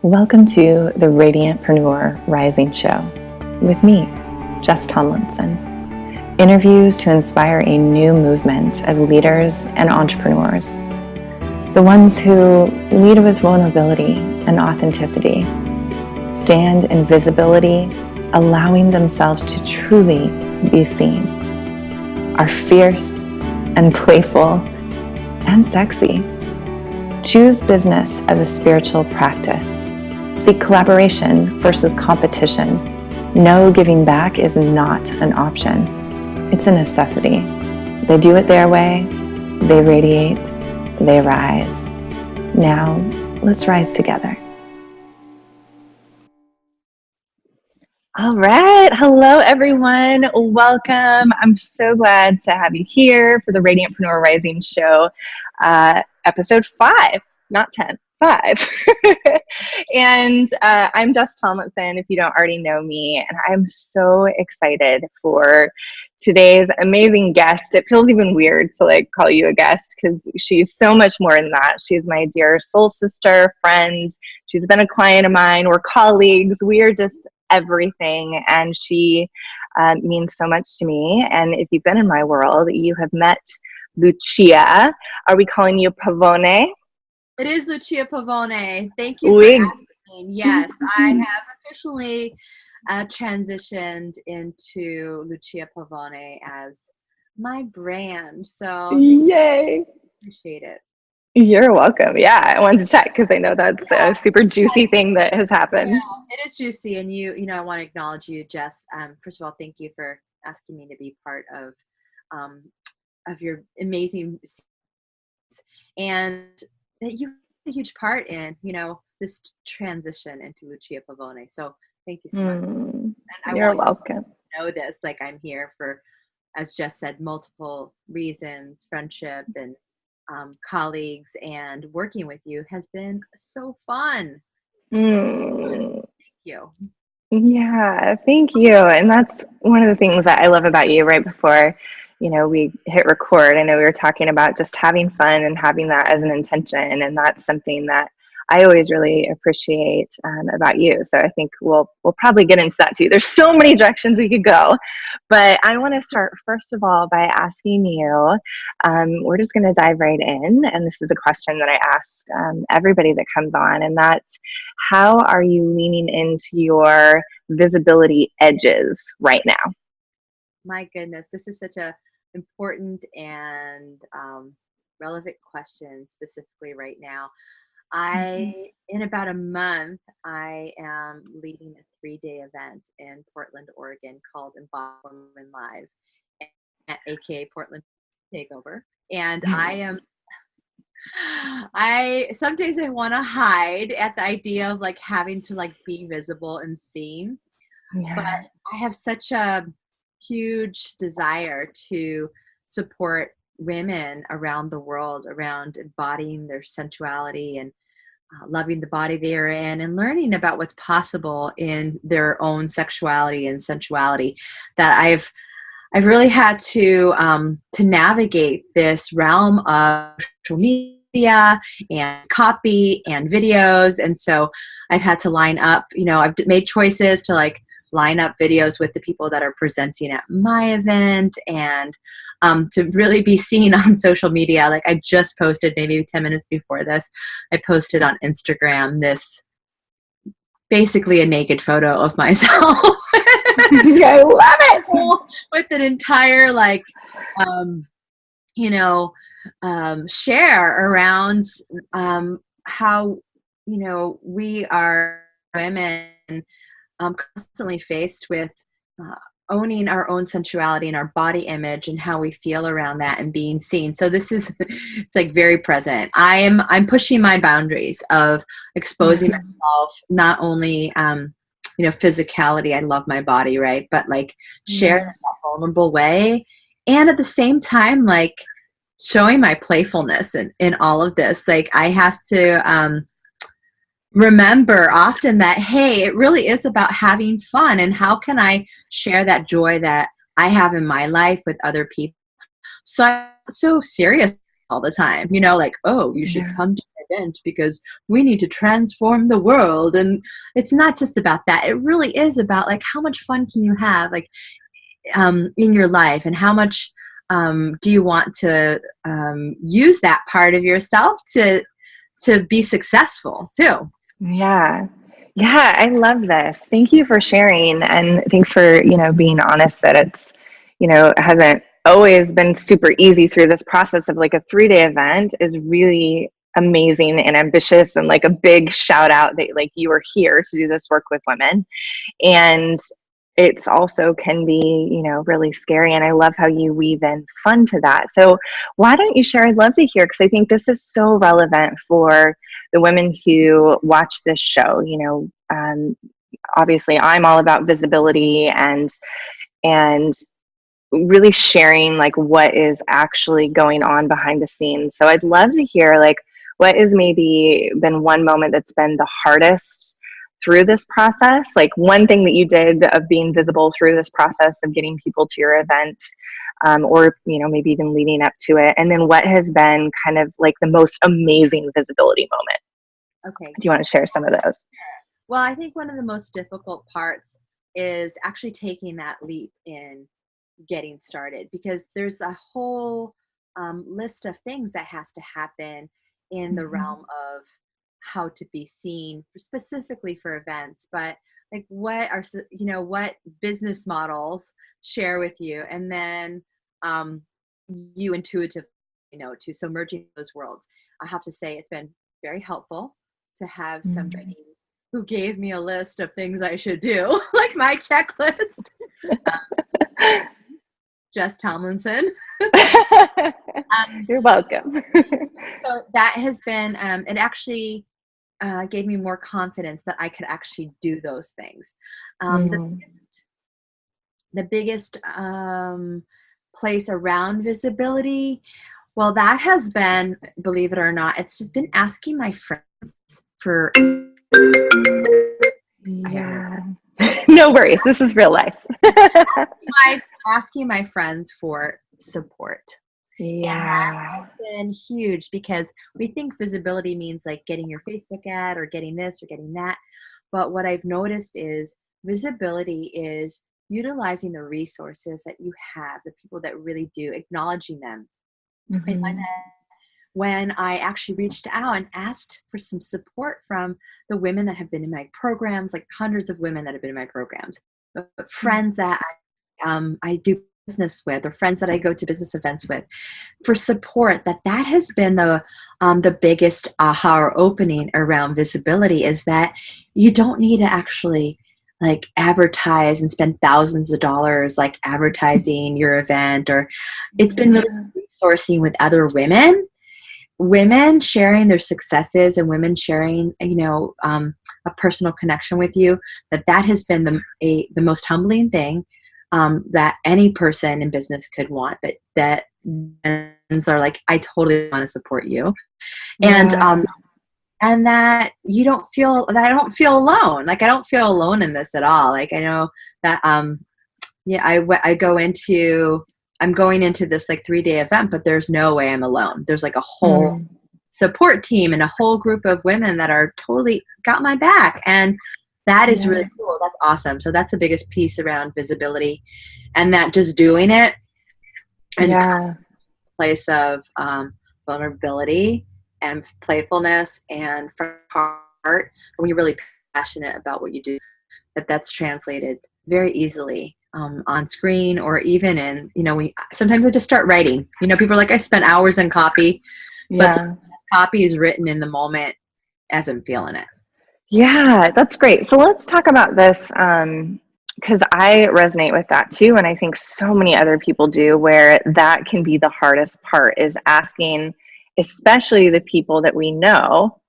Welcome to the Radiantpreneur Rising Show with me, Jess Tomlinson. Interviews to inspire a new movement of leaders and entrepreneurs. The ones who lead with vulnerability and authenticity, stand in visibility, allowing themselves to truly be seen, are fierce and playful and sexy. Choose business as a spiritual practice. Seek collaboration versus competition. No, giving back is not an option. It's a necessity. They do it their way. They radiate. They rise. Now, let's rise together. All right. Hello, everyone. Welcome. I'm so glad to have you here for the Radiantpreneur Rising Show, episode 5, not 10. 5. And I'm Jess Tomlinson, if you don't already know me, and I'm so excited for today's amazing guest. It feels even weird to call you a guest because she's so much more than that. She's my dear soul sister, friend. She's been a client of mine. We're colleagues. We are just everything, and she means so much to me. And if you've been in my world, you have met Lucia. Are we calling you Pavone? It is Lucia Pavone. Thank you for asking. Yes, I have officially transitioned into Lucia Pavone as my brand. So yay! Appreciate it. You're welcome. Yeah, I wanted to check because I know that's a super juicy thing that has happened. Yeah, it is juicy, and I want to acknowledge you, Jess. First of all, thank you for asking me to be part of your amazing and that you have a huge part in, this transition into Lucia Pavone. So thank you so much. And You're welcome. Know this, I'm here for, as Jess said, multiple reasons, friendship and colleagues, and working with you has been so fun. Thank you. Yeah, thank you. And that's one of the things that I love about you. Right before we hit record, I know we were talking about just having fun and having that as an intention. And that's something that I always really appreciate about you. So I think we'll probably get into that too. There's so many directions we could go, but I want to start first of all by asking you, we're just going to dive right in. And this is a question that I ask everybody that comes on, and that's, how are you leaning into your visibility edges right now? My goodness, this is such a important and relevant question, specifically right now. In about a month, I am leading a 3-day event in Portland, Oregon called Embodied Woman Live, aka Portland Takeover. And some days I want to hide at the idea of having to be visible and seen. Yeah. But I have such a huge desire to support women around the world around embodying their sensuality and loving the body they are in and learning about what's possible in their own sexuality and sensuality, that I've really had to navigate this realm of social media and copy and videos. And so I've had to line up, I've made choices to line up videos with the people that are presenting at my event, and to really be seen on social media. I just posted maybe 10 minutes before this, I posted on Instagram this basically a naked photo of myself. I love it. With an entire share around how we are women constantly faced with owning our own sensuality and our body image and how we feel around that and being seen. So this is, it's very present. I'm pushing my boundaries of exposing myself, not only, physicality. I love my body, right? But share in that vulnerable way. And at the same time, showing my playfulness in all of this. I have to, remember often that, hey, it really is about having fun, and how can I share that joy that I have in my life with other people. So I'm so serious all the time, you know, like, oh, you should Yeah. come to an event because we need to transform the world. And it's not just about that. It really is about like, how much fun can you have like in your life, and how much do you want to use that part of yourself to be successful too. Yeah. Yeah, I love this. Thank you for sharing, and thanks for, being honest that it's, it hasn't always been super easy through this process of like a 3-day event is really amazing and ambitious, and like a big shout out that like you are here to do this work with women. And it's also can be, really scary. And I love how you weave in fun to that. So why don't you share? I'd love to hear, because I think this is so relevant for the women who watch this show. Obviously I'm all about visibility and really sharing like what is actually going on behind the scenes. So I'd love to hear like what is maybe been one moment that's been the hardest through this process, like one thing that you did of being visible through this process of getting people to your event, or maybe even leading up to it, and then what has been kind of like the most amazing visibility moment. Okay. Do you want to share some of those? Well, I think one of the most difficult parts is actually taking that leap in getting started, because there's a whole list of things that has to happen in the realm of how to be seen specifically for events. But like, what are what business models share with you, and then you intuitively to, so merging those worlds. I have to say it's been very helpful to have somebody who gave me a list of things I should do, like my checklist. Jess Tomlinson. You're welcome. So that has been, it actually gave me more confidence that I could actually do those things. The biggest place around visibility, well, that has been, believe it or not, it's just been asking my friends for. Yeah. No worries. This is real life. asking my friends for support. Yeah. And that has been huge, because we think visibility means like getting your Facebook ad or getting this or getting that. But what I've noticed is visibility is utilizing the resources that you have, the people that really do, acknowledging them. I find that when I actually reached out and asked for some support from the women that have been in my programs, like hundreds of women that have been in my programs, but friends that I do business with, or friends that I go to business events with, for support, that has been the biggest aha or opening around visibility, is that you don't need to actually like advertise and spend thousands of dollars like advertising your event. Or it's been really resourcing with other women sharing their successes, and women sharing a personal connection with you, that has been the most humbling thing that any person in business could want, that friends are like, I totally want to support you. And that I don't feel alone. Like, I don't feel alone in this at all. Like, I know that I'm going into this like 3-day event, but there's no way I'm alone. There's like a whole support team and a whole group of women that are totally got my back. And that is really cool. That's awesome. So that's the biggest piece around visibility, and that just doing it and place of vulnerability and playfulness and from heart, when you're really passionate about what you do, that's translated very easily on screen, or even in, sometimes I just start writing. People are like, I spent hours in copy, but copy is written in the moment as I'm feeling it. Yeah, that's great. So let's talk about this, because I resonate with that too. And I think so many other people do, where that can be the hardest part, is asking, especially the people that we know,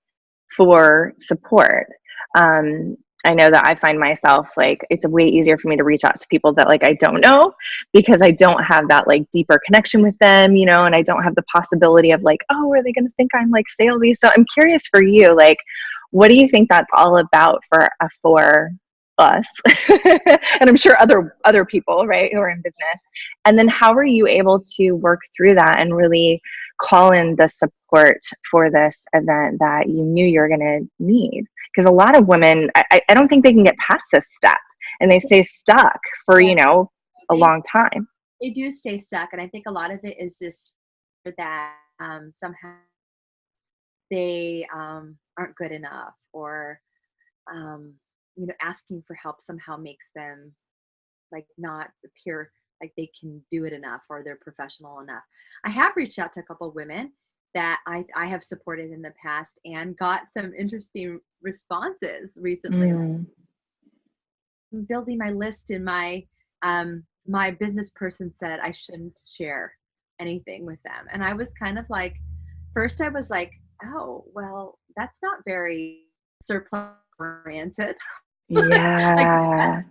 for support. I know that I find myself like, it's way easier for me to reach out to people that like I don't know, because I don't have that like deeper connection with them, and I don't have the possibility of like, oh, are they going to think I'm like salesy? So I'm curious for you, like, what do you think that's all about for us? And I'm sure other people, right, who are in business. And then how are you able to work through that and really call in the support for this event that you knew you were going to need. Because a lot of women, I don't think they can get past this step, and they stay stuck for, Yeah. a long time. They do stay stuck. And I think a lot of it is this that somehow they aren't good enough, or asking for help somehow makes them like not appear like they can do it enough, or they're professional enough. I have reached out to a couple of women that I have supported in the past and got some interesting responses recently. Mm. I'm building my list, and my business person said I shouldn't share anything with them. And I was kind of like, first I was like, oh, well, that's not very surplus oriented. Yeah.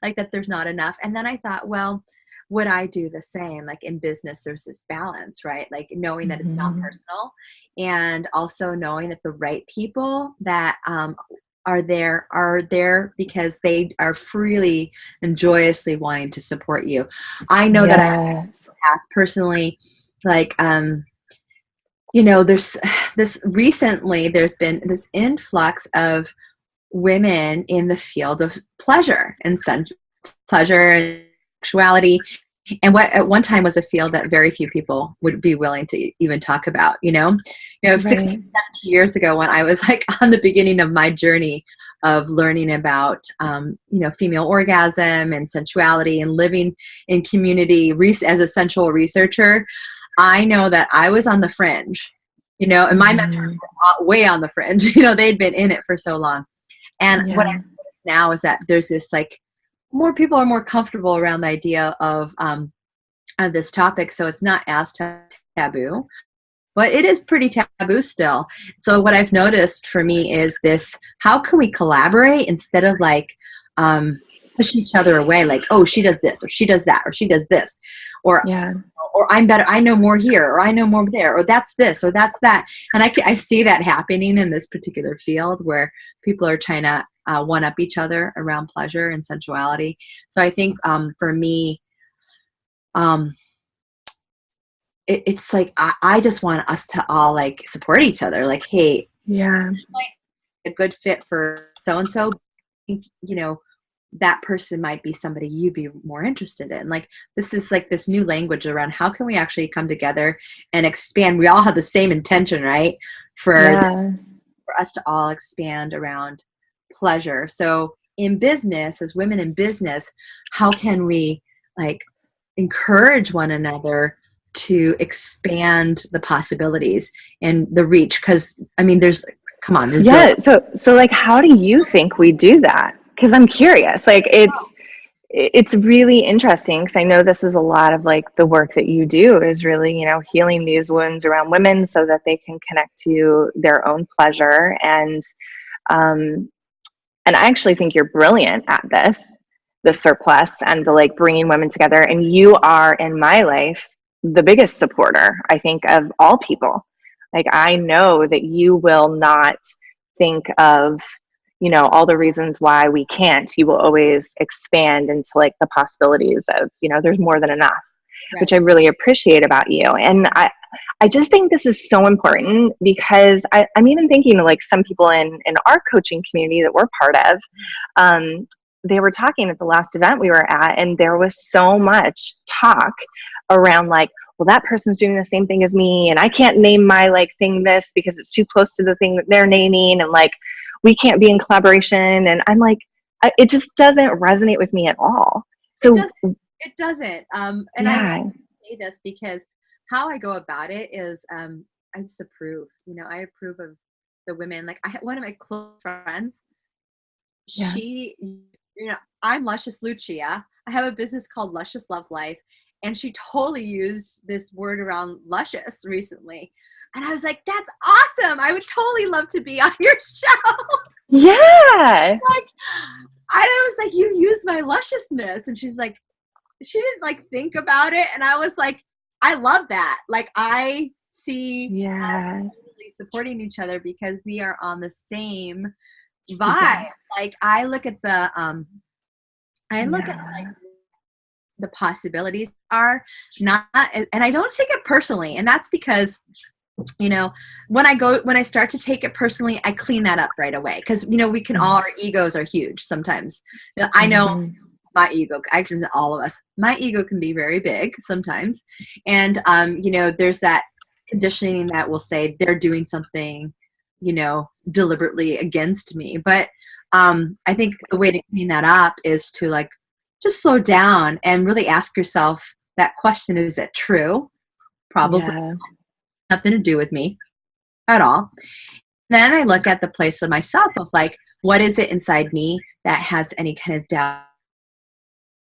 Like that there's not enough. And then I thought, well, would I do the same? Like in business, there's this balance, right? Like knowing that it's not personal, and also knowing that the right people that are there because they are freely and joyously wanting to support you. I know that I have personally, like there's there's been this influx of women in the field of pleasure and pleasure and sexuality, and what at one time was a field that very few people would be willing to even talk about. 60, 70 years ago, when I was like on the beginning of my journey of learning about female orgasm and sensuality and living in community as a sensual researcher, I know that I was on the fringe, and my mentors were way on the fringe. They'd been in it for so long. And what I notice now is that there's this like more people are more comfortable around the idea of this topic, so it's not as taboo, but it is pretty taboo still. So what I've noticed for me is this: how can we collaborate instead of like push each other away? Like, oh, she does this, or she does that, or she does this, or I'm better, I know more here, or I know more there, or that's this, or that's that. And I see that happening in this particular field where people are trying to one-up each other around pleasure and sensuality. So I think for me, it's like I just want us to all like support each other. Like, hey, a good fit for so-and-so, that person might be somebody you'd be more interested in. Like, this is like this new language around how can we actually come together and expand. We all have the same intention, right? For us to all expand around pleasure. So in business, as women in business, how can we like encourage one another to expand the possibilities and the reach? Because there's so like, how do you think we do that? Because I'm curious. Like, it's really interesting, because I know this is a lot of like the work that you do is really, healing these wounds around women so that they can connect to their own pleasure. And I actually think you're brilliant at this, the surplus and the like bringing women together. And you are, in my life, the biggest supporter, I think, of all people. Like, I know that you will not think of, all the reasons why we can't. You will always expand into like the possibilities of, there's more than enough, which I really appreciate about you. And I just think this is so important, because I'm even thinking of like some people in our coaching community that we're part of. They were talking at the last event we were at, and there was so much talk around like, well, that person's doing the same thing as me, and I can't name my like thing this because it's too close to the thing that they're naming, and like, we can't be in collaboration. And I'm like, it just doesn't resonate with me at all. So it doesn't. And I say this because how I go about it is I just approve. I approve of the women. Like, one of my close friends, she, I'm Luscious Lucia. I have a business called Luscious Love Life, and she totally used this word around luscious recently. And I was like, that's awesome. I would totally love to be on your show. Yeah. Like, I was like, you use my lusciousness. And she's like, she didn't like think about it. And I was like, I love that. Like, I see us really supporting each other because we are on the same vibe. Like, I look at the, at like the possibilities are not, and I don't take it personally. And that's because, you know, when I start to take it personally, I clean that up right away. Cause you know, we can all, our egos are huge sometimes. You know, I know my ego, actually all of us, my ego can be very big sometimes. And, you know, there's that conditioning that will say they're doing something, you know, deliberately against me. But I think the way to clean that up is to like just slow down and really ask yourself that question: is that true? Probably nothing to do with me at all. Then I look at the place of myself of like, what is it inside me that has any kind of doubt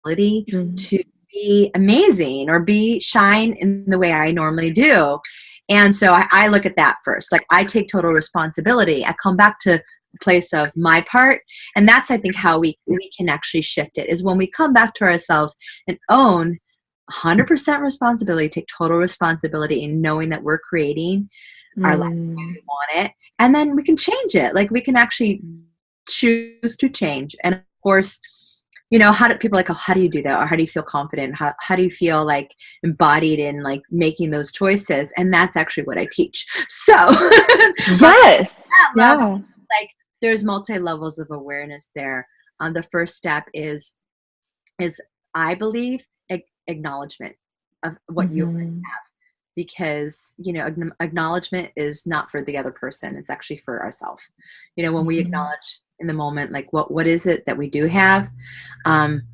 to be amazing or be shine in the way I normally do. And so I look at that first. Like I take total responsibility. I come back to the place of my part. And that's, I think, how we can actually shift it, is when we come back to ourselves and own 100% responsibility, take total responsibility in knowing that we're creating our life the way we want it. And then we can change it. Like we can actually choose to change. And of course, you know, how do people like, oh, how do you do that? Or how do you feel confident? How do you feel like embodied in like making those choices? And that's actually what I teach. So yes, level, like there's multi-levels of awareness there. The first step is I believe acknowledgement of what you have, because you know, acknowledgement is not for the other person, it's actually for ourselves. You know, when we acknowledge in the moment, like what is it that we do have,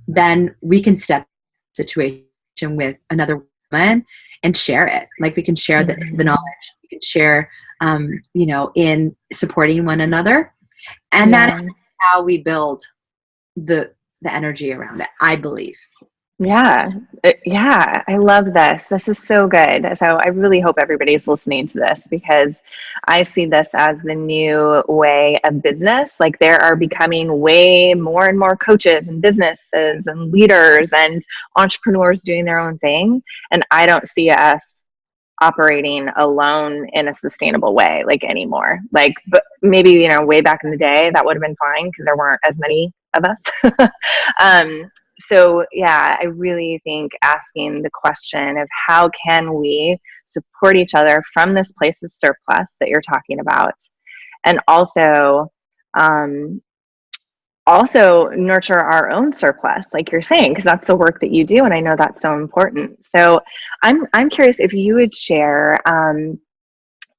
then we can step situation with another woman and share it. Like we can share the knowledge, we can share you know, in supporting one another. And that is how we build the energy around it, I believe. Yeah. Yeah. I love this. This is so good. So I really hope everybody's listening to this, because I see this as the new way of business. Like there are becoming way more and more coaches and businesses and leaders and entrepreneurs doing their own thing. And I don't see us operating alone in a sustainable way like anymore. Like, but maybe, you know, way back in the day that would have been fine because there weren't as many of us. So yeah, I really think asking the question of how can we support each other from this place of surplus that you're talking about, and also nurture our own surplus, like you're saying, because that's the work that you do, and I know that's so important. So I'm curious if you would share,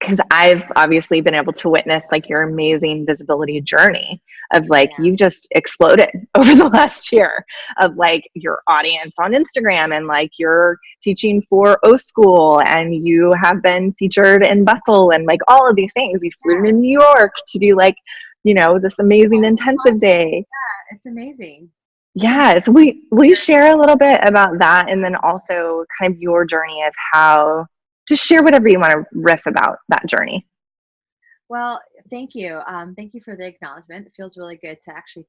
because I've obviously been able to witness like your amazing visibility journey of like you've just exploded over the last year of like your audience on Instagram, and like you're teaching for O School, and you have been featured in Bustle, and like all of these things. You flew to New York to do like, you know, this amazing intensive day. Yeah, it's amazing. Yeah. So will you share a little bit about that, and then also kind of your journey of how, just share whatever you want to riff about that journey. Well, thank you. Thank you for the acknowledgement. It feels really good to actually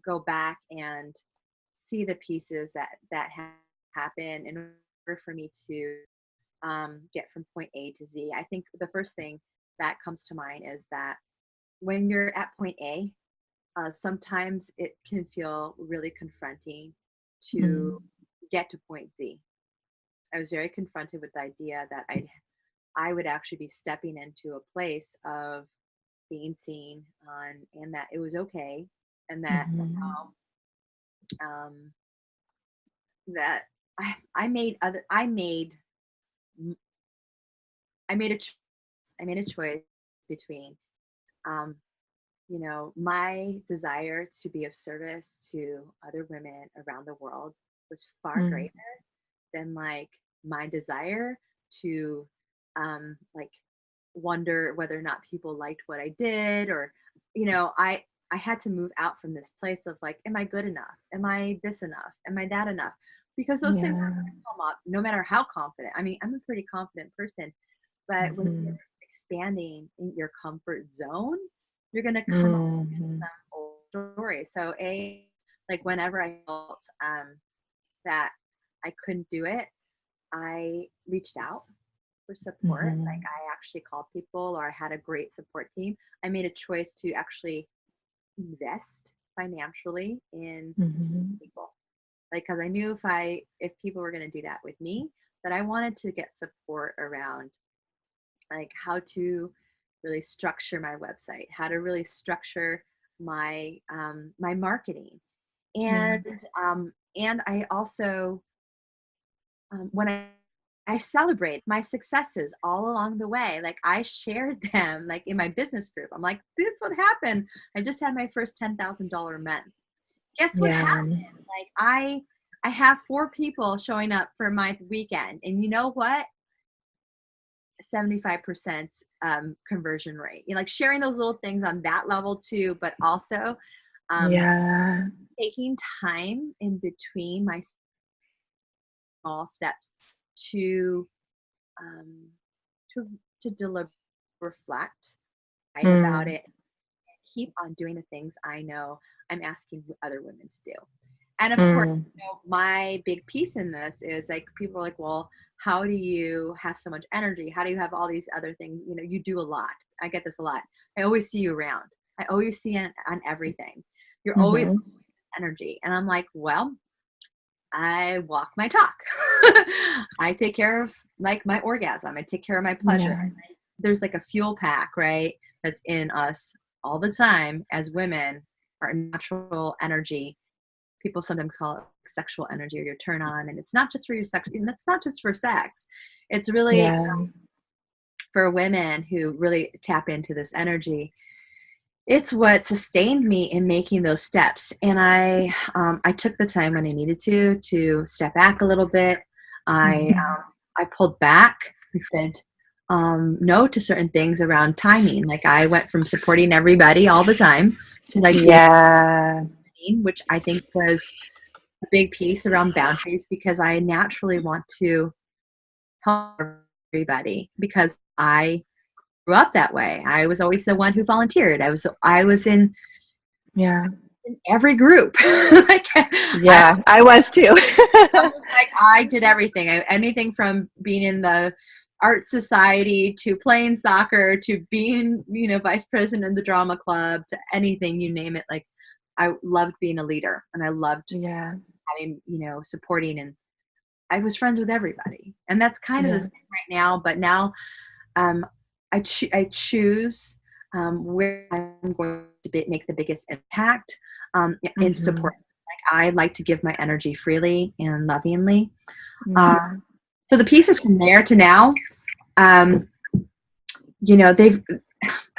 go back and see the pieces that happen in order for me to get from point A to Z. I think the first thing that comes to mind is that when you're at point A, sometimes it can feel really confronting to get to point Z. I was very confronted with the idea that I would actually be stepping into a place of being seen on, and that it was okay, and that somehow that I made other I made a I made a choice between you know, my desire to be of service to other women around the world was far greater than like my desire to like wonder whether or not people liked what I did, or you know, I had to move out from this place of like, am I good enough? Am I this enough? Am I that enough? Because those things are going to come up no matter how confident. I mean, I'm a pretty confident person, but when you're expanding in your comfort zone, you're going to come up with some old stories. So like whenever I felt that I couldn't do it, I reached out for support. Like I actually called people, or I had a great support team. I made a choice to actually invest financially in people. Like, cause I knew if people were going to do that with me, that I wanted to get support around like how to really structure my website, how to really structure my, my marketing. Yeah. And I also, when I celebrate my successes all along the way. Like I shared them like in my business group. I'm like, this is what happened. I just had my first $10,000 month. Guess what Yeah. happened? Like I have 4 people showing up for my weekend. And you know what? 75% conversion rate. You know, like sharing those little things on that level too, but also um, Yeah. taking time in between my small steps to um, to deliver, reflect, write about Mm. it, keep on doing the things I know I'm asking other women to do. And of course, Mm. my big piece in this is like people are like, well, how do you have so much energy? How do you have all these other things? You know, you do a lot. I get this a lot. I always see you around. I always see you on everything. You're always Mm-hmm. energy. And I'm like, well, I walk my talk. I take care of like my orgasm. I take care of my pleasure. Yeah. There's like a fuel pack, right? That's in us all the time as women, our natural energy. People sometimes call it sexual energy or your turn on. And it's not just for your sex. And that's not just for sex. It's really Yeah. for women who really tap into this energy. It's what sustained me in making those steps. And I took the time when I needed to step back a little bit. I pulled back and said no to certain things around timing. Like I went from supporting everybody all the time to like Yeah. being, which I think was a big piece around boundaries because I naturally want to help everybody because I grew up that way. I was always the one who volunteered. I was in Yeah. every group. Like Yeah. I was too. I was like I did everything. Anything from being in the art society to playing soccer to being, you know, vice president of the drama club to anything, you name it. Like I loved being a leader and I loved Yeah. having, you know, supporting, and I was friends with everybody. And that's kind of the Yeah. same right now, but now um, I choose where I'm going to make the biggest impact in Mm-hmm. support. Like I like to give my energy freely and lovingly. Uh, Yeah. so the pieces from there to now, um, you know, they've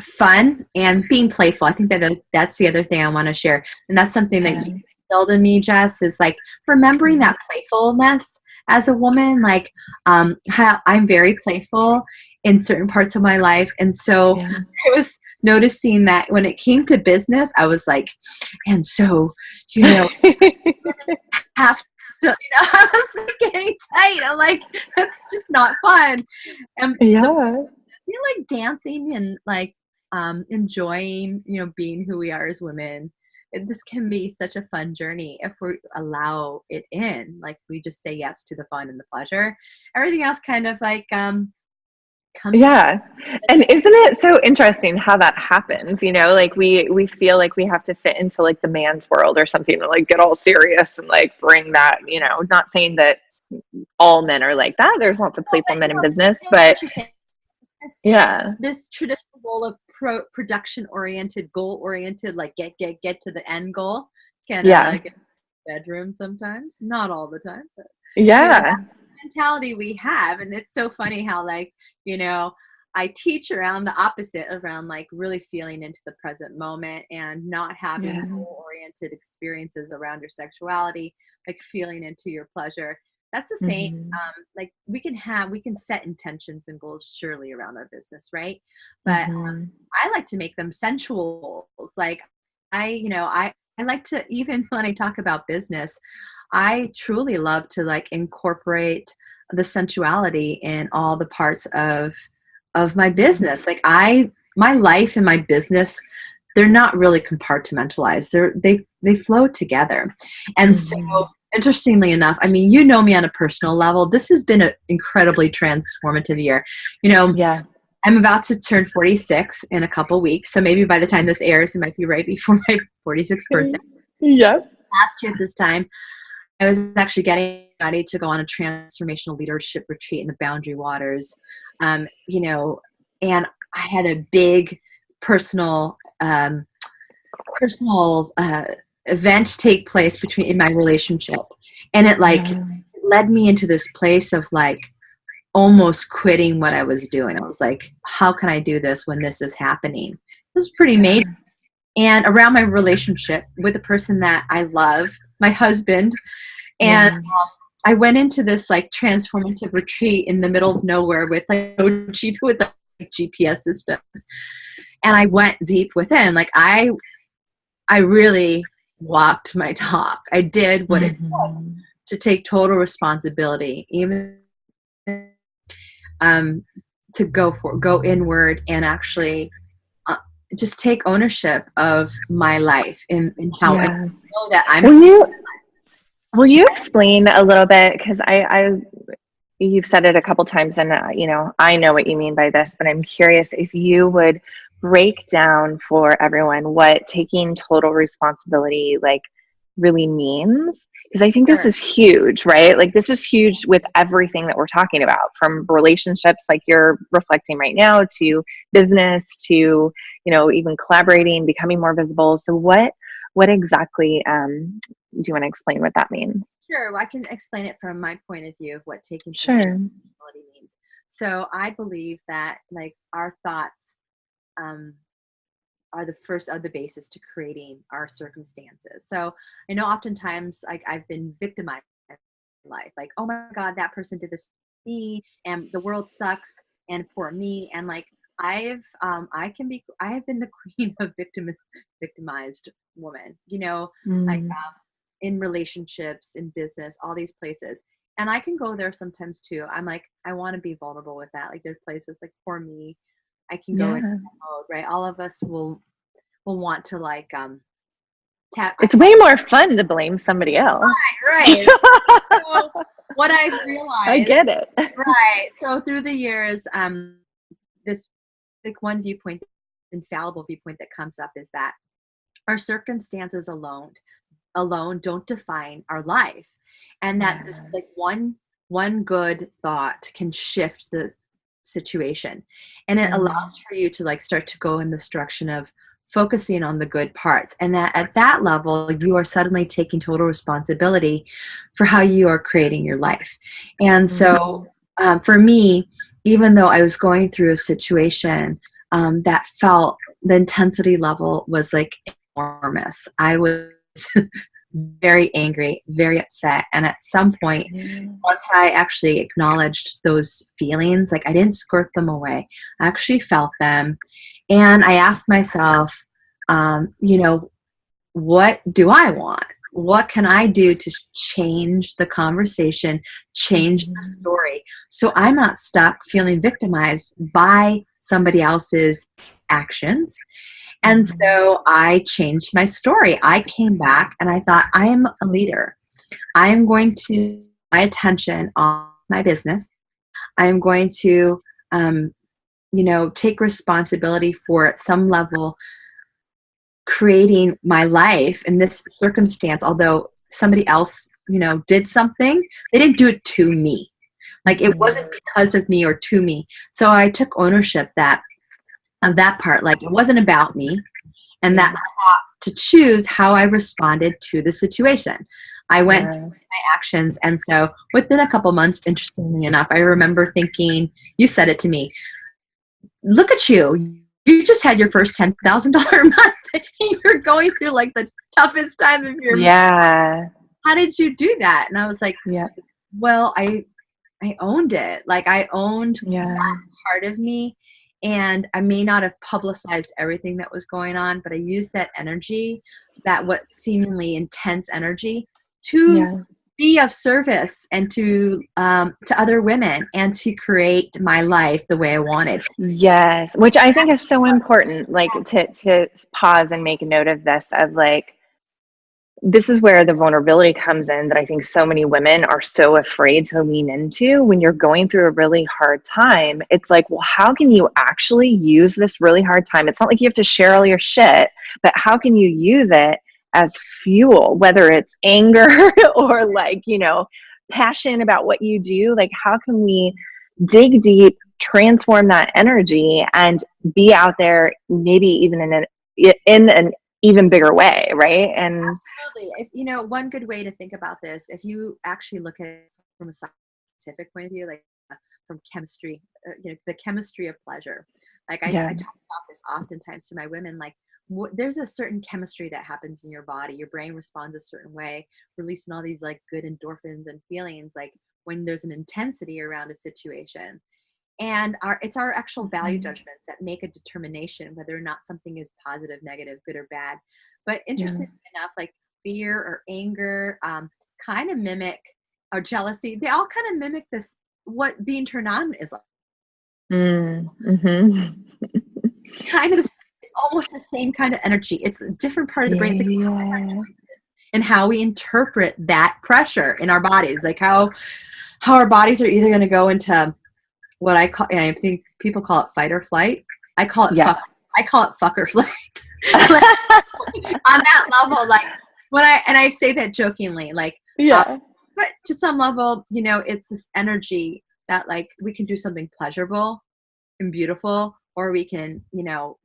fun and being playful. I think that's the other thing I want to share, and that's something that you instilled in me, Jess, is like remembering that playfulness as a woman. Like how I'm very playful in certain parts of my life, and so Yeah. I was noticing that when it came to business, I was like, and so you know, have to. You know, I was like getting tight. I'm like, that's just not fun. And Yeah. feel like dancing and like enjoying, you know, being who we are as women. This can be such a fun journey if we allow it in. Like we just say yes to the fun and the pleasure. Everything else kind of like comes. Yeah. And isn't it so interesting how that happens? You know, like we feel like we have to fit into like the man's world or something to like get all serious and like bring that, you know, not saying that all men are like that. There's lots of playful men in business, I know but what you're saying. yeah. This traditional role of production oriented, goal oriented, like get to the end goal, kind of Yeah. like bedroom sometimes, not all the time, but you know, Yeah. that's the mentality we have. And it's so funny how like, you know, I teach around the opposite, around like really feeling into the present moment and not having Yeah. goal oriented experiences around your sexuality, like feeling into your pleasure. That's the same. Mm-hmm. Like we can set intentions and goals surely around our business, right? But Mm-hmm. I like to make them sensual goals. Like I like to, even when I talk about business, I truly love to like incorporate the sensuality in all the parts of my business. Like my life and my business, they're not really compartmentalized. They flow together. And so Mm-hmm. interestingly enough, I mean, you know me on a personal level, this has been an incredibly transformative year. You know, Yeah. I'm about to turn 46 in a couple weeks. So maybe by the time this airs, it might be right before my 46th birthday. Yep. Last year at this time, I was actually getting ready to go on a transformational leadership retreat in the Boundary Waters, you know, and I had a big personal, personal event take place in my relationship, and it like led me into this place of like almost quitting what I was doing. I was like, how can I do this when this is happening? It was pretty major. And around my relationship with the person that I love, my husband, and I went into this like transformative retreat in the middle of nowhere with like no with like GPS systems, and I went deep within. Like I really walked my talk. I did what it took to take total responsibility, even to go inward and actually just take ownership of my life and how I know that I'm. Will you explain a little bit? Because you've said it a couple times, and you know, I know what you mean by this, but I'm curious if you would break down for everyone what taking total responsibility like really means. Because I think this is huge, right? Like this is huge with everything that we're talking about, from relationships like you're reflecting right now, to business, to, you know, even collaborating, becoming more visible. So what exactly do you want to explain what that means? Sure. Well, I can explain it from my point of view of what taking responsibility means. So I believe that like our thoughts are the basis to creating our circumstances. So I know oftentimes like I've been victimized in life, like, oh my God, that person did this to me and the world sucks and poor me. And like I have been the queen of victimized woman, you know, like in relationships, in business, all these places. And I can go there sometimes too. I'm like, I want to be vulnerable with that. Like there's places like for me, I can go into that mode, right? All of us will want to like tap. It's way more fun to blame somebody else. Right. So what I've realized, I get it. Right. So through the years, this like one viewpoint, infallible viewpoint that comes up is that our circumstances alone don't define our life, and that this like one good thought can shift the situation, and it allows for you to like start to go in this direction of focusing on the good parts, and that at that level you are suddenly taking total responsibility for how you are creating your life. And so for me, even though I was going through a situation that felt, the intensity level was like enormous, I was very angry, very upset. And at some point, once I actually acknowledged those feelings, like I didn't skirt them away, I actually felt them. And I asked myself, you know, what do I want? What can I do to change the conversation, change the story, so I'm not stuck feeling victimized by somebody else's actions? And so I changed my story. I came back and I thought, I am a leader. I am going to put my attention on my business. I am going to, you know, take responsibility for, at some level, creating my life in this circumstance. Although somebody else, you know, did something, they didn't do it to me. Like it wasn't because of me or to me. So I took ownership of that part. Like it wasn't about me, and that I got to choose how I responded to the situation. I went through my actions, and so within a couple months, interestingly enough, I remember thinking, you said it to me, look at you. You just had your first $10,000 month, and you're going through like the toughest time of your life. How did you do that? And I was like, well, I owned it. Like I owned that part of me. And I may not have publicized everything that was going on, but I used that energy, that what seemingly intense energy, to be of service and to other women, and to create my life the way I wanted. Yes, which I think is so important. Like to pause and make a note of this, of like, this is where the vulnerability comes in, that I think so many women are so afraid to lean into. When you're going through a really hard time, it's like, well, how can you actually use this really hard time? It's not like you have to share all your shit, but how can you use it as fuel, whether it's anger or like, you know, passion about what you do. Like, how can we dig deep, transform that energy, and be out there maybe even in an even bigger way, right? And absolutely. If, you know, one good way to think about this, if you actually look at it from a scientific point of view, like from chemistry, you know, the chemistry of pleasure. Like I talk about this oftentimes to my women, like there's a certain chemistry that happens in your body. Your brain responds a certain way, releasing all these like good endorphins and feelings, like when there's an intensity around a situation. And it's our actual value judgments that make a determination whether or not something is positive, negative, good or bad. But interestingly enough, like fear or anger kind of mimic, or jealousy, they all kind of mimic this, what being turned on is like. Kind of, it's almost the same kind of energy. It's a different part of the brain. It's like and how we interpret that pressure in our bodies, like how our bodies are either going to go into what I call, and I think people call it fight or flight. I call it I call it fuck or flight. Like, on that level, like when I say that jokingly, like but to some level, you know, it's this energy that like we can do something pleasurable and beautiful, or we can, you know,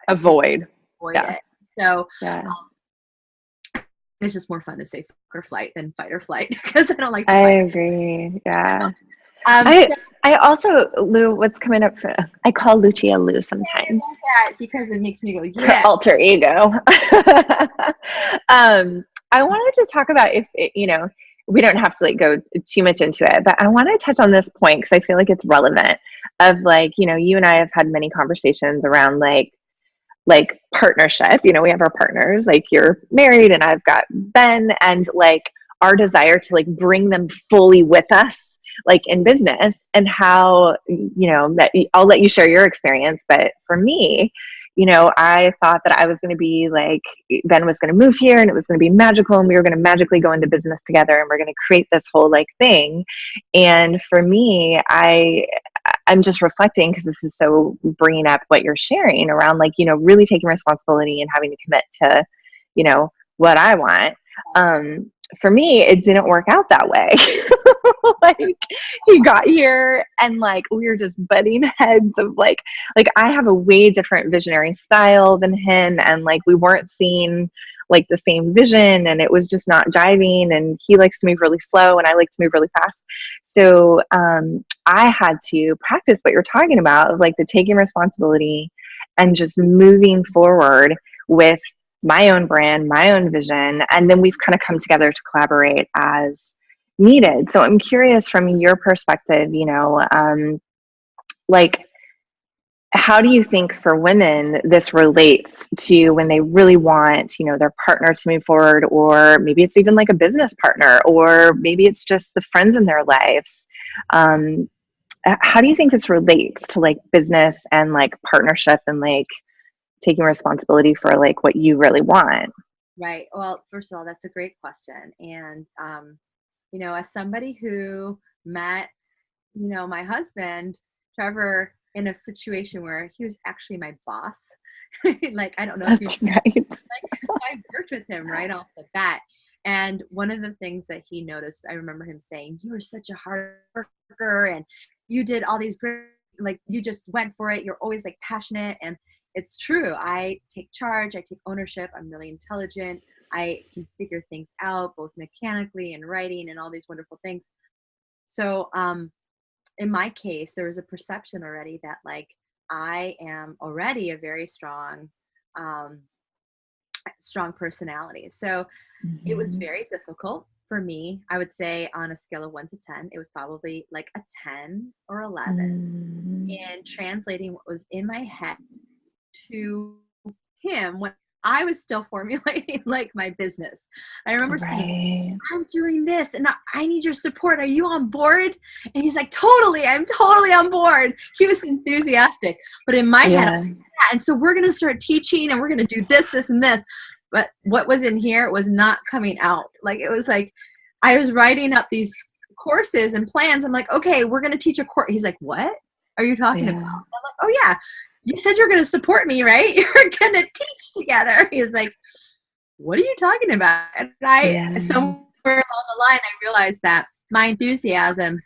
avoid it. So it's just more fun to say fuck or flight than fight or flight, because I don't like to fight. I agree. Yeah. I also, Lou, what's coming up for, I call Lucia Lou sometimes. I love that because it makes me go, yeah. Her alter ego. I wanted to talk about if, you know, we don't have to like go too much into it, but I want to touch on this point because I feel like it's relevant of like, you know, you and I have had many conversations around like partnership. You know, we have our partners, like you're married and I've got Ben, and like our desire to like bring them fully with us, like in business, and how, you know, that I'll let you share your experience. But for me, you know, I thought that I was going to be like, Ben was going to move here and it was going to be magical and we were going to magically go into business together and we're going to create this whole like thing. And for me, I'm just reflecting because this is so bringing up what you're sharing around like, you know, really taking responsibility and having to commit to, you know, what I want. For me, it didn't work out that way. Like he got here and like we were just butting heads of like I have a way different visionary style than him, and like we weren't seeing like the same vision, and it was just not jiving, and he likes to move really slow and I like to move really fast. So I had to practice what you're talking about of like the taking responsibility and just moving forward with my own brand, my own vision, and then we've kind of come together to collaborate as needed. So I'm curious from your perspective, you know, like how do you think for women this relates to when they really want, you know, their partner to move forward, or maybe it's even like a business partner, or maybe it's just the friends in their lives. How do you think this relates to like business and like partnership and like taking responsibility for like what you really want? Right. Well, first of all, that's a great question. And, you know, as somebody who met, you know, my husband, Trevor, in a situation where he was actually my boss, like, I don't know if you right. Like, so I worked with him right off the bat. And one of the things that he noticed, I remember him saying, you were such a hard worker and you did all these great, like, you just went for it. You're always like passionate. And it's true. I take charge. I take ownership. I'm really intelligent. I can figure things out both mechanically and writing and all these wonderful things. So in my case, there was a perception already that like I am already a very strong personality. So it was very difficult for me. I would say on a scale of 1 to 10, it was probably like a 10 or 11 in translating what was in my head to him when I was still formulating like my business. I remember saying, I'm doing this and I need your support. Are you on board? And he's like, totally. I'm totally on board. He was enthusiastic, but in my head, I was like, yeah. And so we're going to start teaching and we're going to do this, this, and this. But what was in here was not coming out. Like, it was like, I was writing up these courses and plans. I'm like, okay, we're going to teach a course. He's like, what are you talking about? I'm like, oh yeah. You said you're going to support me, right? You're going to teach together. He's like, what are you talking about? And somewhere along the line, I realized that my enthusiasm,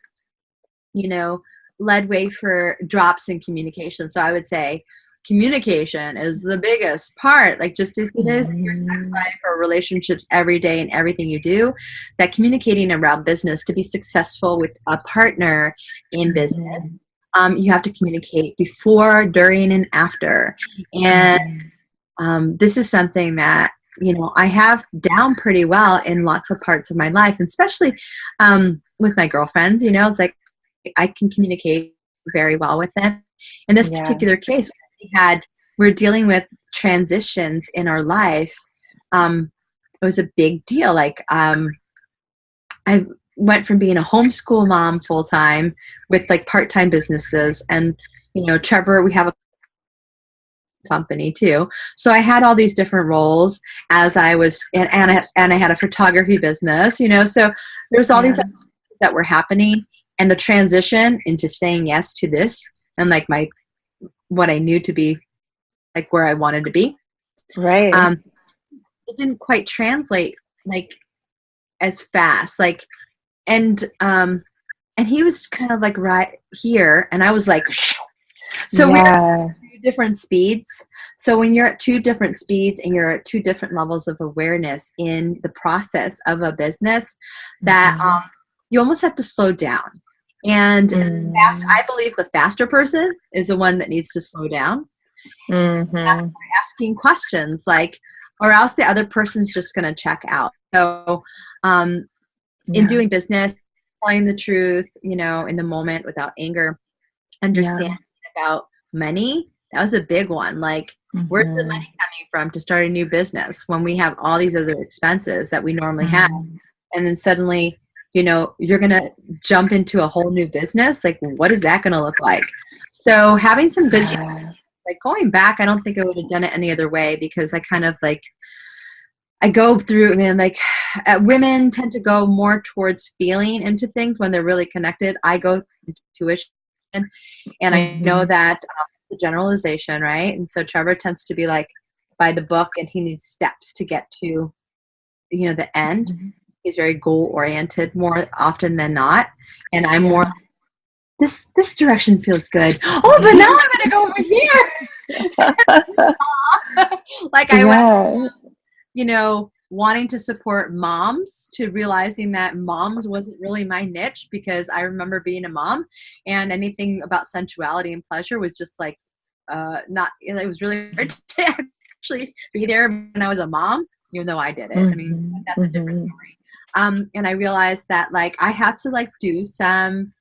led way for drops in communication. So I would say communication is the biggest part, like just as it is in your sex life or relationships every day and everything you do, that communicating around business to be successful with a partner in business, you have to communicate before, during, and after. And this is something that, I have down pretty well in lots of parts of my life, and especially with my girlfriends, it's like I can communicate very well with them. In this particular case, we're dealing with transitions in our life. It was a big deal. Like, I went from being a homeschool mom full time with like part-time businesses, and Trevor, we have a company too. So I had all these different roles as I was, and I had a photography business, so there's all these things that were happening, and the transition into saying yes to this and like what I knew to be like where I wanted to be. Right. It didn't quite translate like as fast, like, and he was kind of like right here, and I was like, so we're at two different speeds. So when you're at two different speeds and you're at two different levels of awareness in the process of a business, that you almost have to slow down. And I believe the faster person is the one that needs to slow down. Asking questions, like, or else the other person's just going to check out. So in doing business, telling the truth, in the moment without anger, understanding about money, that was a big one. Like, where's the money coming from to start a new business when we have all these other expenses that we normally have? And then suddenly, you're going to jump into a whole new business. Like, what is that going to look like? So having some good, like going back, I don't think I would have done it any other way, because I kind of like, I go through, like women tend to go more towards feeling into things when they're really connected. I go intuition, and I know that the generalization, right? And so Trevor tends to be like by the book, and he needs steps to get to, the end. He's very goal oriented more often than not, and I'm more. This direction feels good. Oh, but now I'm gonna go over here. Like I went, wanting to support moms to realizing that moms wasn't really my niche, because I remember being a mom and anything about sensuality and pleasure was just like not. It was really hard to actually be there when I was a mom, even though I did it. I mean, that's a different story. And I realized that like I had to like do some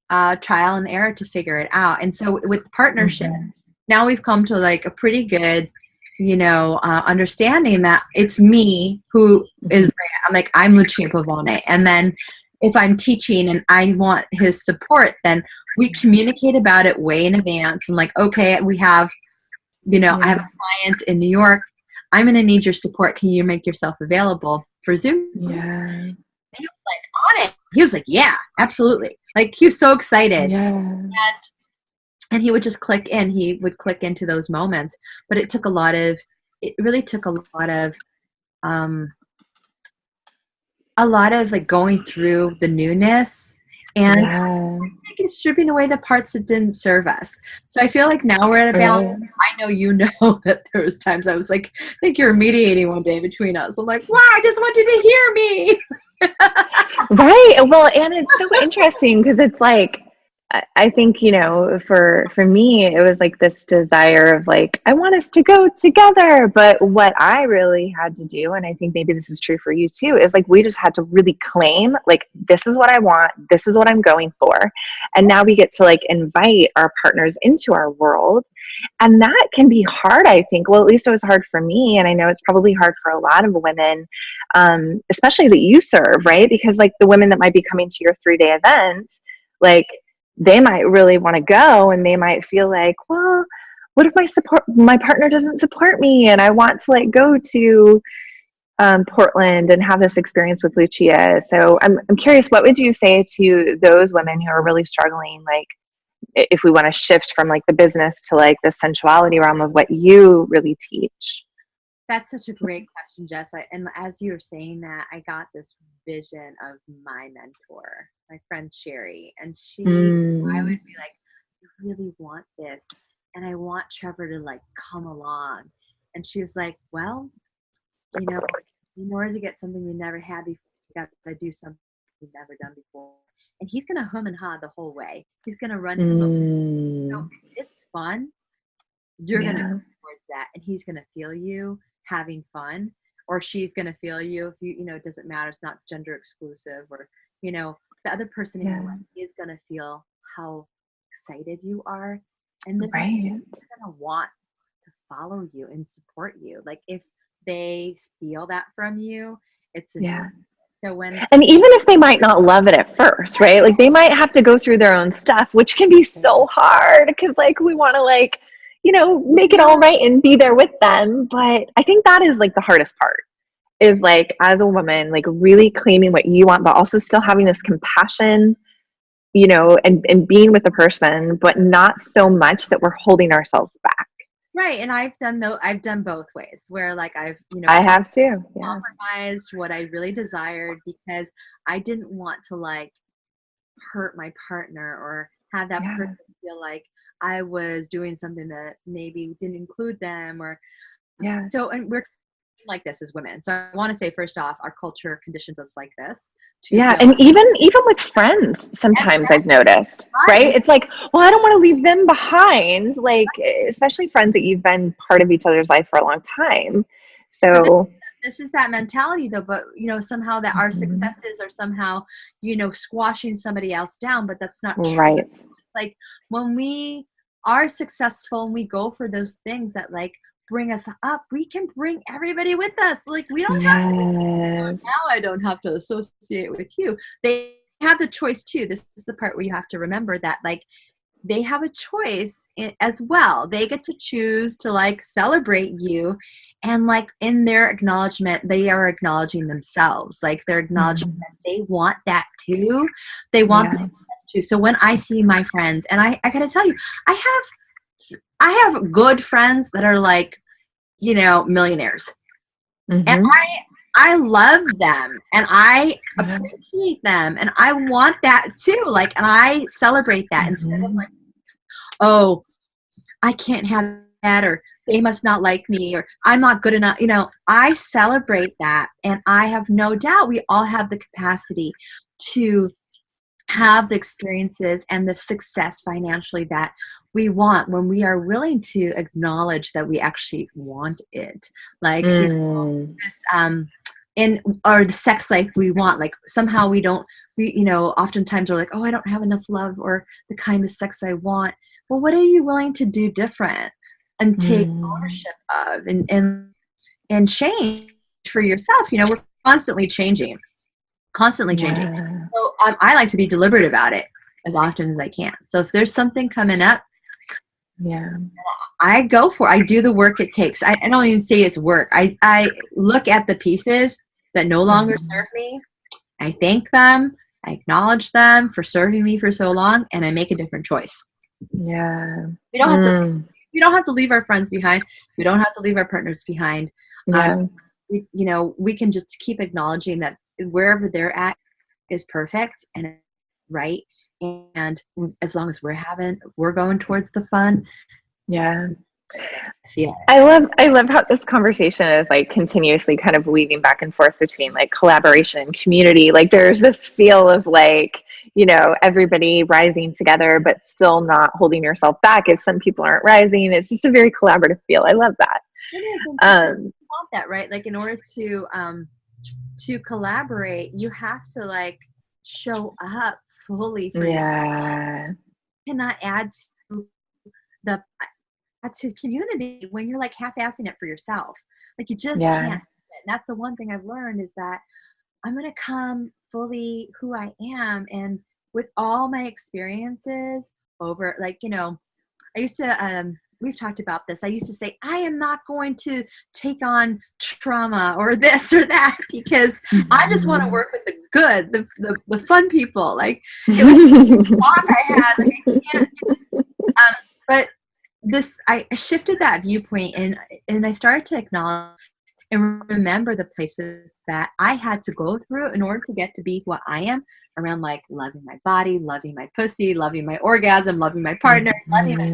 trial and error to figure it out. And so with partnership, now we've come to like a pretty good, understanding that it's me who is, I'm Lucia Pavone. And then if I'm teaching and I want his support, then we communicate about it way in advance. And like, okay, we have, I have a client in New York. I'm going to need your support. Can you make yourself available for Zoom? And he was like on it. He was like, yeah, absolutely. Like he was so excited. And he would just click in. He would click into those moments. But it really took a lot of like going through the newness and stripping away the parts that didn't serve us. So I feel like now we're at a balance. I know that there was times I was like, I think you were mediating one day between us. I'm like, wow, I just want you to hear me. Right. Well, and it's so interesting because it's like, I think, for me, it was like this desire of like, I want us to go together. But what I really had to do, and I think maybe this is true for you too, is like, we just had to really claim, like, this is what I want. This is what I'm going for. And now we get to like invite our partners into our world. And that can be hard, I think. Well, at least it was hard for me. And I know it's probably hard for a lot of women, especially that you serve, right? Because like the women that might be coming to your 3-day event, like, they might really want to go, and they might feel like, well, what if my partner doesn't support me, and I want to like go to Portland and have this experience with Lucia. So I'm curious, what would you say to those women who are really struggling, like if we want to shift from like the business to like the sensuality realm of what you really teach? That's such a great question, Jess. And as you were saying that, I got this vision of my mentor, my friend Sherry. And I would be like, I really want this. And I want Trevor to like come along. And she's like, well, you know, in order to get something you never had before, you got to do something you've never done before. And he's going to hum and ha the whole way. He's going to run his mouth. So if it's fun, you're going to go towards that. And he's going to feel you having fun, or she's going to feel you. If you know, it doesn't matter. It's not gender exclusive, or, you know, the other person in your life is going to feel how excited you are. And then they're going to want to follow you and support you. Like if they feel that from you, it's so and even if they might not love it at first, right? Like they might have to go through their own stuff, which can be so hard because like we want to like, you know, make it all right and be there with them. But I think that is like the hardest part, is like as a woman, like really claiming what you want, but also still having this compassion, you know, and being with the person, but not so much that we're holding ourselves back. Right. And I've done both ways where like I have too. Compromised what I really desired because I didn't want to like hurt my partner or have that person feel like I was doing something that maybe didn't include them or so. And we're like this as women. So I want to say first off, our culture conditions us like this. And even with friends, sometimes I've noticed, right? It's like, well, I don't want to leave them behind. Like, especially friends that you've been part of each other's life for a long time. So this is that mentality though, but you know, somehow that our successes are somehow, you know, squashing somebody else down, but that's not true. Right. Like when we are successful and we go for those things that like bring us up, we can bring everybody with us. Like we don't have to, now I don't have to associate with you. They have the choice too. This is the part where you have to remember that like they have a choice as well. They get to choose to like celebrate you, and like in their acknowledgement, they are acknowledging themselves. Like they're acknowledging that they want that too. They want this too. So when I see my friends, and I gotta tell you, I have good friends that are like, you know, millionaires, and I love them and I appreciate them and I want that too. Like, and I celebrate that instead of like, oh, I can't have that, or they must not like me, or I'm not good enough. You know, I celebrate that. And I have no doubt we all have the capacity to have the experiences and the success financially that we want when we are willing to acknowledge that we actually want it. Like, you know, this, or the sex life we want, like somehow we you know, oftentimes we're like, oh, I don't have enough love or the kind of sex I want. Well, what are you willing to do different and take ownership of and change for yourself? You know, we're constantly changing. So I like to be deliberate about it as often as I can. So if there's something coming up, I go for it. I do the work it takes. I don't even say it's work. I look at the pieces that no longer serve me. I thank them. I acknowledge them for serving me for so long, and I make a different choice. We don't have to leave our friends behind. We don't have to leave our partners behind. You know, we can just keep acknowledging that wherever they're at is perfect and right. And as long as we're going towards the fun. I love how this conversation is like continuously kind of weaving back and forth between like collaboration and community. Like there's this feel of like, you know, everybody rising together, but still not holding yourself back if some people aren't rising. It's just a very collaborative feel. I love that. It is. And you want that, right? Like in order to collaborate, you have to like show up fully for yourself. You cannot add to community when you're like half-assing it for yourself. Like you just can't. And that's the one thing I've learned is that I'm going to come fully who I am, and with all my experiences over, like, you know, I used to we've talked about this. I used to say, I am not going to take on trauma or this or that because I just want to work with the good, the fun people. Like it was a thought I had, like I can't do this. But I shifted that viewpoint and I started to acknowledge and remember the places that I had to go through in order to get to be what I am, around like loving my body, loving my pussy, loving my orgasm, loving my partner, loving my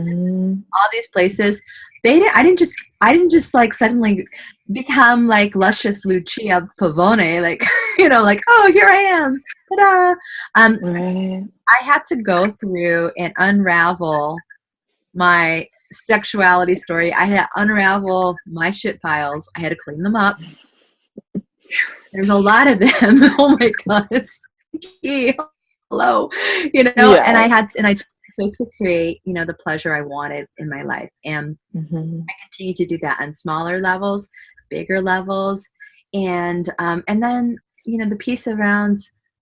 all these places. I didn't just like suddenly become like luscious Lucia Pavone, like, like, oh, here I am. Ta-da. Right. I had to go through and unravel my sexuality story. I had to unravel my shit piles. I had to clean them up. There's a lot of them. Oh my God. It's hello. Yeah. And I chose to create, the pleasure I wanted in my life. And I continue to do that on smaller levels, bigger levels. And then, the piece around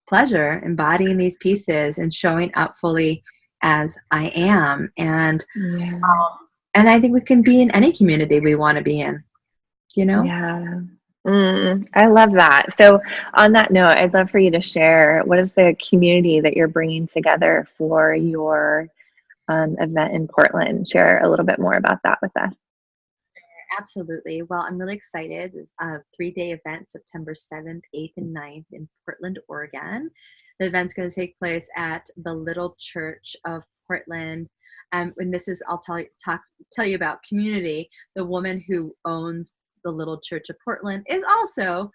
pleasure, embodying these pieces and showing up fully as I am. And I think we can be in any community we want to be in, Yeah. I love that. So on that note, I'd love for you to share, what is the community that you're bringing together for your event in Portland? Share a little bit more about that with us. Absolutely. Well, I'm really excited. It's a 3-day event, September 7th, 8th, and 9th in Portland, Oregon. The event's going to take place at the Little Church of Portland. And this is, I'll tell you about community. The woman who owns the Little Church of Portland is also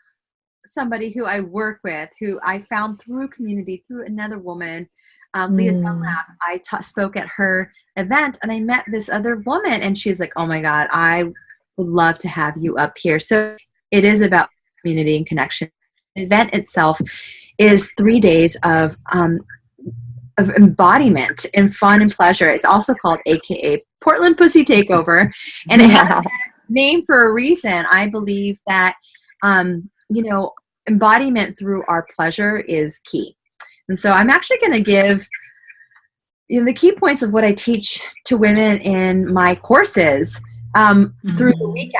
somebody who I work with, who I found through community, through another woman, Leah Dunlap. I spoke at her event, and I met this other woman, and she's like, oh my God, I would love to have you up here. So it is about community and connection. The event itself is 3 days of embodiment and fun and pleasure. It's also called AKA Portland Pussy Takeover, and it has a name for a reason. I believe that embodiment through our pleasure is key. And so I'm actually going to give the key points of what I teach to women in my courses through the weekend.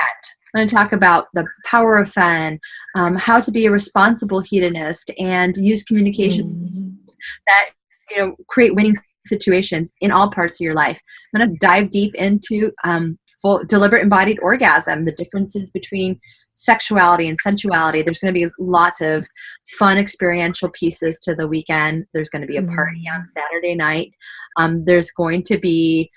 I'm going to talk about the power of fun, how to be a responsible hedonist, and use communication that create winning situations in all parts of your life. I'm going to dive deep into full deliberate embodied orgasm, the differences between sexuality and sensuality. There's going to be lots of fun experiential pieces to the weekend. There's going to be a party on Saturday night. There's going to be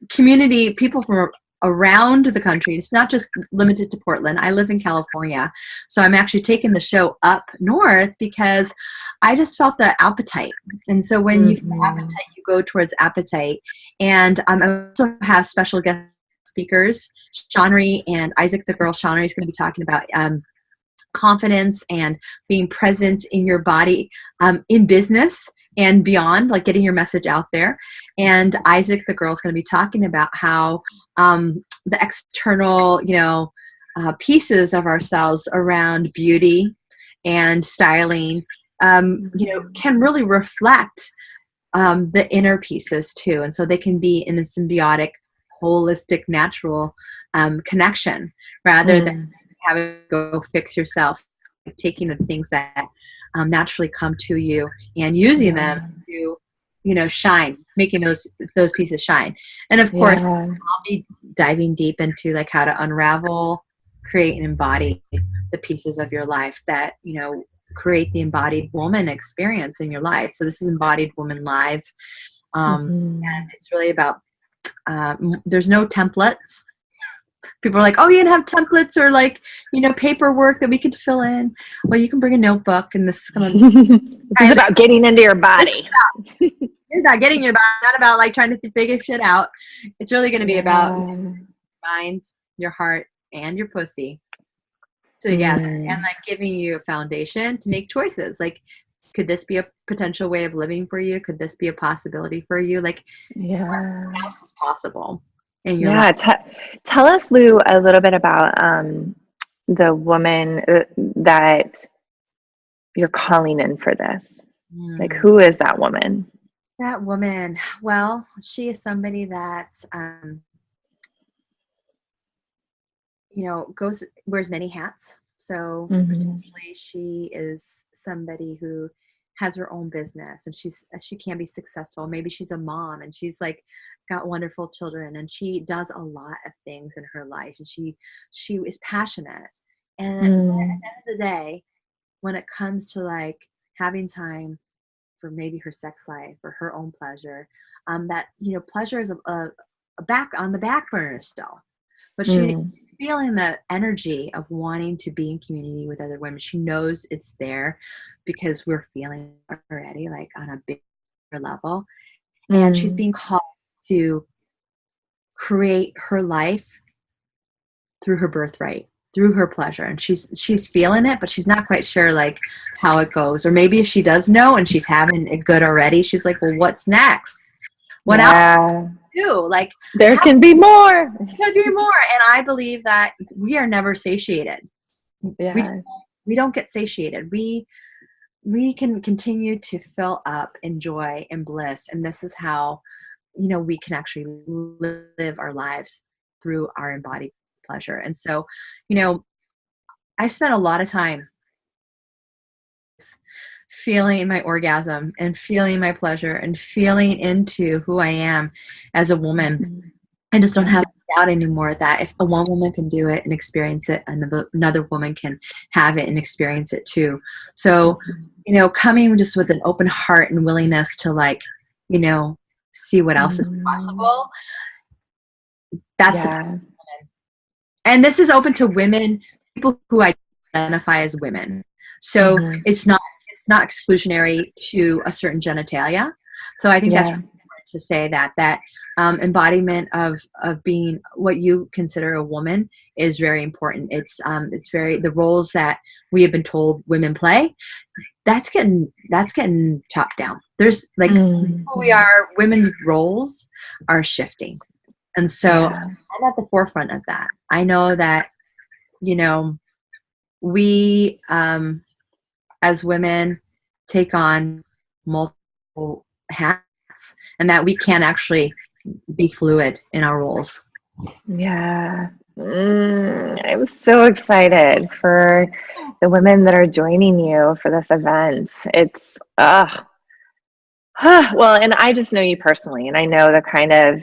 community people from around the country. It's not just limited to Portland. I live in California, so I'm actually taking the show up north because I just felt the appetite. And so when you feel appetite, you go towards appetite. And I also have special guest speakers, Shawnry and Isaac the girl. Shawnry is going to be talking about confidence and being present in your body in business and beyond, like getting your message out there. And Isaac the girl is going to be talking about how the external, pieces of ourselves around beauty and styling, can really reflect the inner pieces too. And so they can be in a symbiotic, holistic, natural connection rather than having to go fix yourself, taking the things that naturally come to you and using them to, shine, making those pieces shine. And of course, I'll be diving deep into like how to unravel, create, and embody the pieces of your life that, create the embodied woman experience in your life. So this is Embodied Woman Live. And it's really about, there's no templates. People are like, oh, you can have templates or like, paperwork that we could fill in. Well, you can bring a notebook, and this is going to this is about getting into your body. It's about getting your body, not about like trying to figure shit out. It's really going to be about your mind, your heart, and your pussy together, and like giving you a foundation to make choices. Like, could this be a potential way of living for you? Could this be a possibility for you? Like, what else is possible in your life? Tell us, Lou, a little bit about the woman that you're calling in for this. Like, who is that woman? That woman, well, she is somebody that, wears many hats. So potentially she is somebody who has her own business, and she can be successful. Maybe she's a mom, and she's like got wonderful children, and she does a lot of things in her life, and she is passionate. And at the end of the day, when it comes to like having time for maybe her sex life or her own pleasure, that, you know, pleasure is a back on the back burner still, but she's feeling the energy of wanting to be in community with other women. She knows it's there because we're feeling it already, like on a bigger level, and she's being called to create her life through her birthright, through her pleasure. And she's feeling it, but she's not quite sure like how it goes. Or maybe if she does know and she's having it good already, she's like, well, what's next? What else do? Like, there can be more. Could be more. And I believe that we are never satiated. We don't get satiated. We can continue to fill up in joy and bliss. And this is how, you know, we can actually live our lives through our embodied pleasure. And so, you know, I've spent a lot of time feeling my orgasm and feeling my pleasure and feeling into who I am as a woman. I just don't have doubt anymore that if one woman can do it and experience it, another woman can have it and experience it too. So, you know, coming just with an open heart and willingness to, like, you know, see what else is possible. That's the woman. And this is open to women, people who identify as women. So it's not exclusionary to a certain genitalia. So I think that's really important to say that embodiment of being what you consider a woman is very important. It's very, the roles that we have been told women play, that's getting chopped down. There's like who we are, women's roles are shifting. And so I'm at the forefront of that. I know that, you know, we as women take on multiple hats, and that we can actually be fluid in our roles. Yeah. I'm so excited for the women that are joining you for this event. It's, well, and I just know you personally, and I know the kind of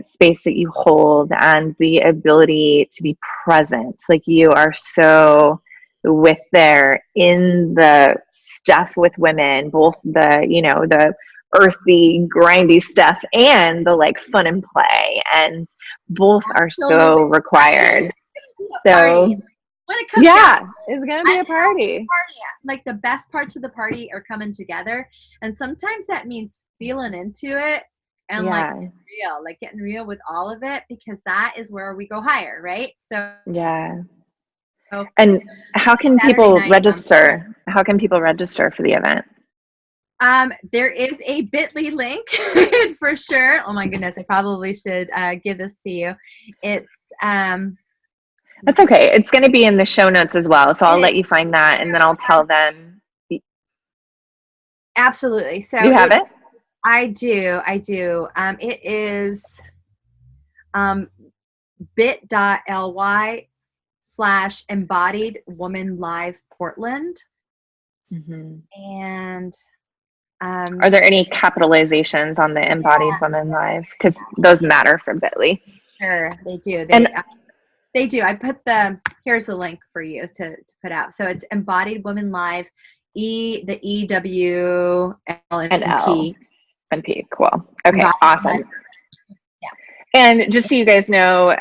space that you hold and the ability to be present. Like, you are so with there in the stuff with women, both the, you know, the earthy, grindy stuff and the like fun and play, and both are so required. So when it comes it's gonna be a party. Like, the best parts of the party are coming together, and sometimes that means feeling into it and like getting real with all of it, because that is where we go higher, right? So and how can people register? How can people register for the event? There is a bit.ly link for sure. Oh my goodness, I probably should give this to you. It's that's okay. It's going to be in the show notes as well, so I'll let you find that, and then I'll tell them. Absolutely. So you have it? I do. It is bit.ly/Embodied Woman Live Portland. And are there any capitalizations on the Embodied Woman Live? Because those matter for bit.ly. Sure, they do. They do. I put here's the link for you to put out. So it's Embodied Woman Live, the EWL and P. And P. Cool. Okay, awesome. And just so you guys know,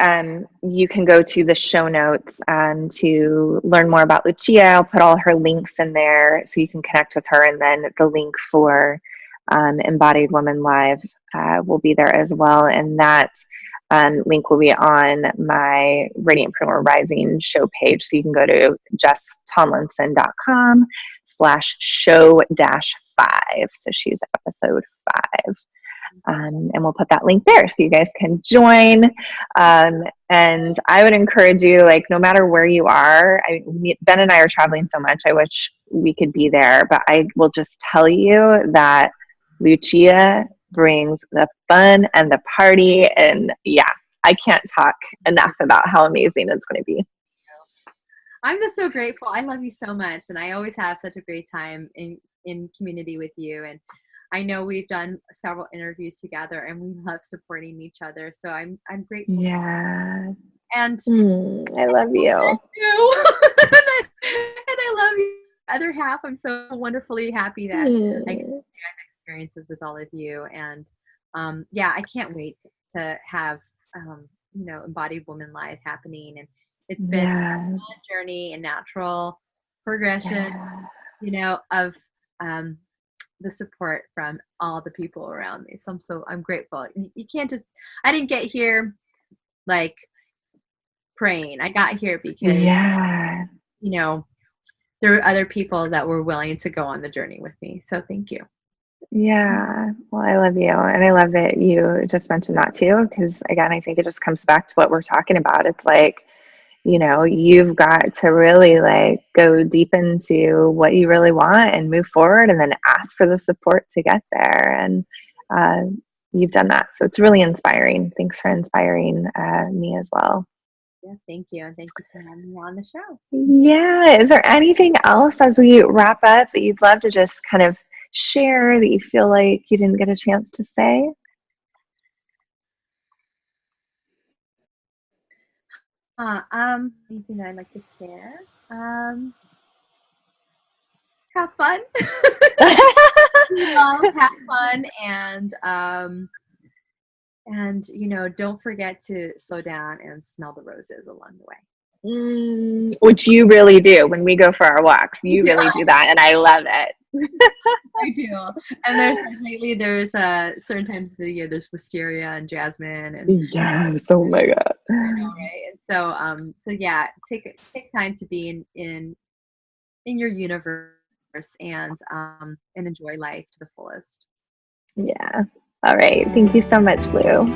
you can go to the show notes to learn more about Lucia. I'll put all her links in there so you can connect with her, and then the link for Embodied Woman Live will be there as well. And that link will be on my Radiantpreneur Rising show page. So you can go to jesstomlinson.com/show-5. So she's episode 5. And we'll put that link there so you guys can join. And I would encourage you, like, no matter where you are, Ben and I are traveling so much, I wish we could be there, but I will just tell you that Lucia brings the fun and the party, and I can't talk enough about how amazing it's going to be. I'm just so grateful. I love you so much, and I always have such a great time in community with you. And I know we've done several interviews together, and we love supporting each other. So I'm grateful. Yeah. And I love you. And I love you. Other half, I'm so wonderfully happy that I get experiences with all of you. And yeah, I can't wait to have Embodied Woman Live happening. And it's been a journey and natural progression, of the support from all the people around me. So I'm grateful. You can't just, I didn't get here like praying. I got here because there were other people that were willing to go on the journey with me. So thank you. Yeah. Well, I love you. And I love that you just mentioned that too, because again, I think it just comes back to what we're talking about. It's like, you've got to really like go deep into what you really want and move forward and then ask for the support to get there. And you've done that. So it's really inspiring. Thanks for inspiring me as well. Yeah, thank you. And thank you for having me on the show. Yeah. Is there anything else as we wrap up that you'd love to just kind of share that you feel like you didn't get a chance to say? Anything that I'd like to share? Have fun. Have fun, and don't forget to slow down and smell the roses along the way. Which you really do when we go for our walks. You really do that, and I love it. I do. And there's certain times of the year there's wisteria and jasmine and yes, oh my god. I know, right? So yeah, take time to be in your universe and enjoy life to the fullest. Yeah. All right. Thank you so much, Lou.